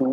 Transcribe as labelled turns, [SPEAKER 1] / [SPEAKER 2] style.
[SPEAKER 1] to